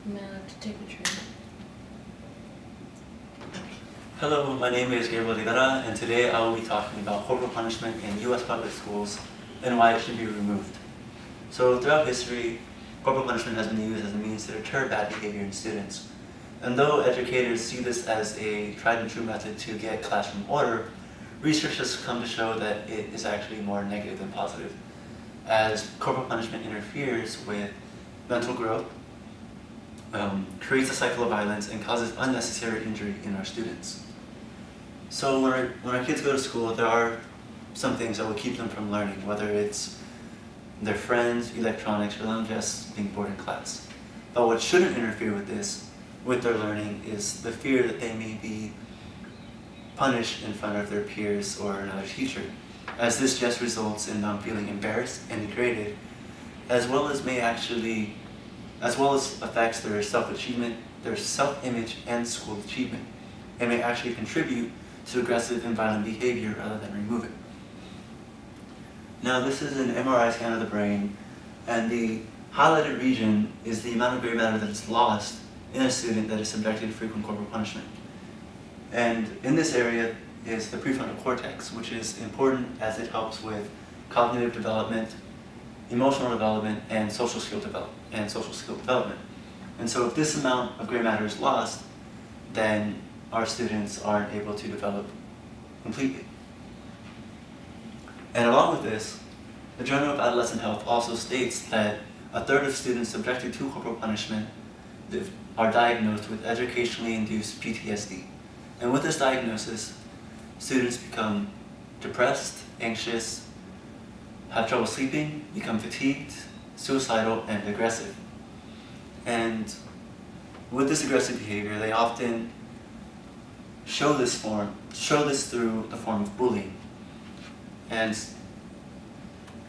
Man, I have to take a train. Hello, my name is Gabriel Rivera, and today I will be talking about corporal punishment in U.S. public schools and why it should be removed. So throughout history, corporal punishment has been used as a means to deter bad behavior in students. And though educators see this as a tried and true method to get classroom order, research has come to show that it is actually more negative than positive, as corporal punishment interferes with mental growth, creates a cycle of violence, and causes unnecessary injury in our students. So when our kids go to school, there are some things that will keep them from learning, whether it's their friends, electronics, or them just being bored in class. But what shouldn't interfere with their learning, is the fear that they may be punished in front of their peers or another teacher, as this just results in them feeling embarrassed and degraded, as well as affects their self-achievement, their self-image, and school achievement, and may actually contribute to aggressive and violent behavior rather than remove it. Now, this is an MRI scan of the brain, and the highlighted region is the amount of gray matter that is lost in a student that is subjected to frequent corporal punishment. And in this area is the prefrontal cortex, which is important as it helps with cognitive development, emotional development, and social skill development. And so if this amount of gray matter is lost, then our students aren't able to develop completely. And along with this, the Journal of Adolescent Health also states that a third of students subjected to corporal punishment are diagnosed with educationally induced PTSD. And with this diagnosis, students become depressed, anxious, have trouble sleeping, become fatigued, suicidal, and aggressive. And with this aggressive behavior, they often show this through the form of bullying. And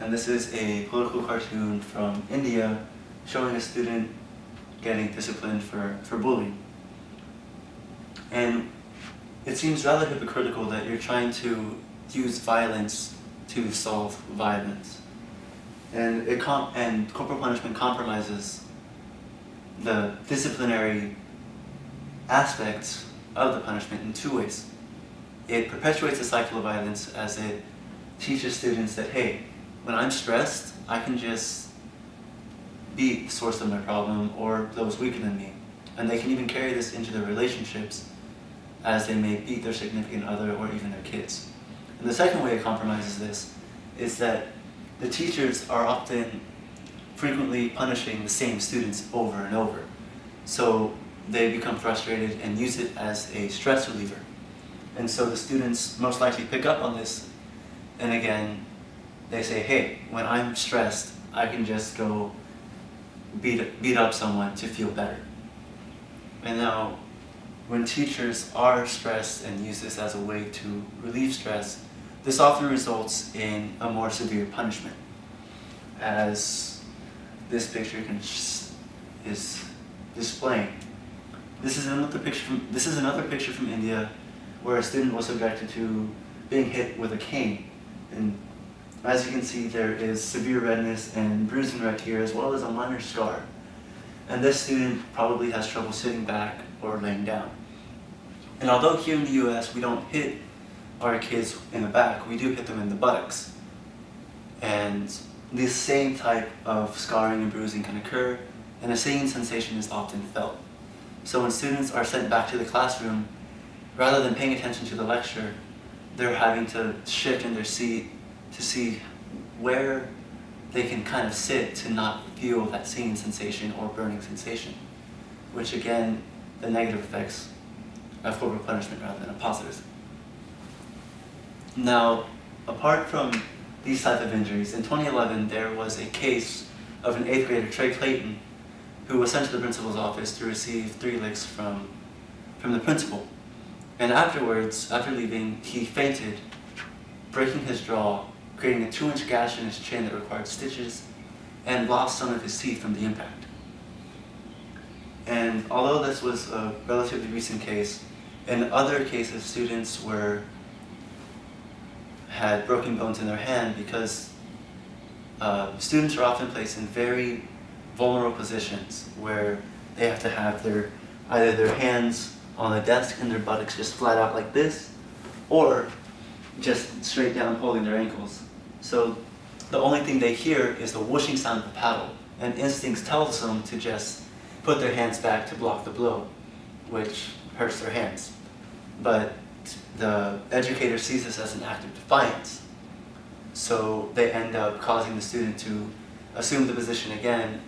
this is a political cartoon from India showing a student getting disciplined for bullying. And it seems rather hypocritical that you're trying to use violence to solve violence. And corporal punishment compromises the disciplinary aspects of the punishment in two ways. It perpetuates a cycle of violence as it teaches students that, hey, when I'm stressed, I can just be the source of my problem or those weaker than me. And they can even carry this into their relationships as they may beat their significant other or even their kids. And the second way it compromises this is that the teachers are frequently punishing the same students over and over. So they become frustrated and use it as a stress reliever. And so the students most likely pick up on this, and again, they say, hey, when I'm stressed, I can just go beat up someone to feel better. And now, when teachers are stressed and use this as a way to relieve stress, this often results in a more severe punishment, as this picture is displaying. This is another picture from India, where a student was subjected to being hit with a cane. And as you can see, there is severe redness and bruising right here, as well as a minor scar. And this student probably has trouble sitting back or laying down. And although here in the US we don't hit our kids in the back, we do hit them in the buttocks. And this same type of scarring and bruising can occur, and the same sensation is often felt. So when students are sent back to the classroom, rather than paying attention to the lecture, they're having to shift in their seat to see where they can kind of sit to not feel that stinging sensation or burning sensation, which again, the negative effects of corporal punishment rather than a positive. Now, apart from these type of injuries, in 2011 there was a case of an 8th grader, Trey Clayton, who was sent to the principal's office to receive 3 licks from the principal. And afterwards, after leaving, he fainted, breaking his jaw, creating a 2-inch gash in his chin that required stitches, and lost some of his teeth from the impact. And although this was a relatively recent case, in other cases students had broken bones in their hand because students are often placed in very vulnerable positions where they have to have either their hands on the desk and their buttocks just flat out like this, or just straight down holding their ankles. So the only thing they hear is the whooshing sound of the paddle, and instincts tells them to just put their hands back to block the blow, which hurts their hands. But the educator sees this as an act of defiance. So they end up causing the student to assume the position again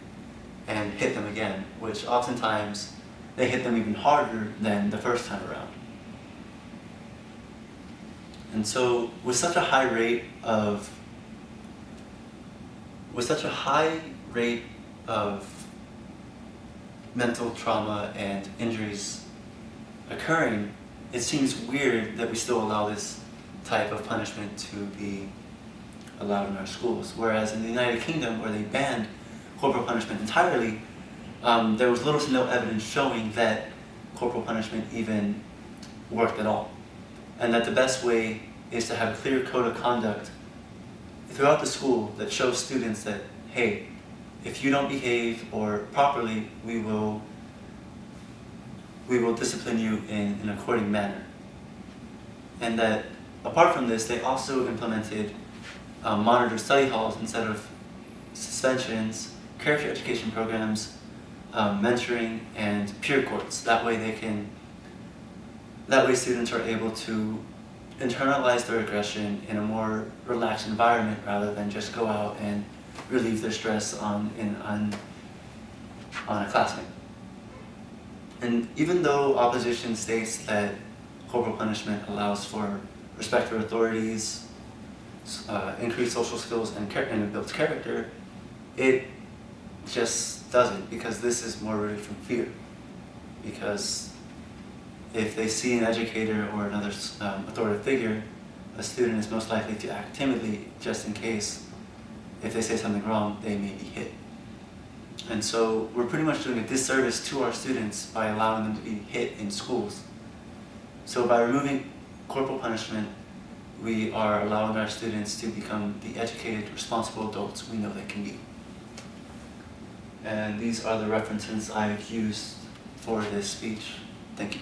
and hit them again, which oftentimes they hit them even harder than the first time around. And so with such a high rate of mental trauma and injuries occurring, it seems weird that we still allow this type of punishment to be allowed in our schools. Whereas in the United Kingdom, where they banned corporal punishment entirely, there was little to no evidence showing that corporal punishment even worked at all. And that the best way is to have a clear code of conduct throughout the school that shows students that, hey, if you don't behave or properly, we will discipline you in an according manner. And that apart from this, they also implemented monitored study halls instead of suspensions, character education programs, mentoring, and peer courts. That way students are able to internalize their aggression in a more relaxed environment rather than just go out and relieve their stress on a classmate. And even though opposition states that corporal punishment allows for respect for authorities, increased social skills, and it builds character, it just doesn't, because this is more rooted from fear. Because if they see an educator or another authoritative figure, a student is most likely to act timidly just in case if they say something wrong, they may be hit. And so we're pretty much doing a disservice to our students by allowing them to be hit in schools. So by removing corporal punishment, we are allowing our students to become the educated, responsible adults we know they can be. And these are the references I've used for this speech. Thank you.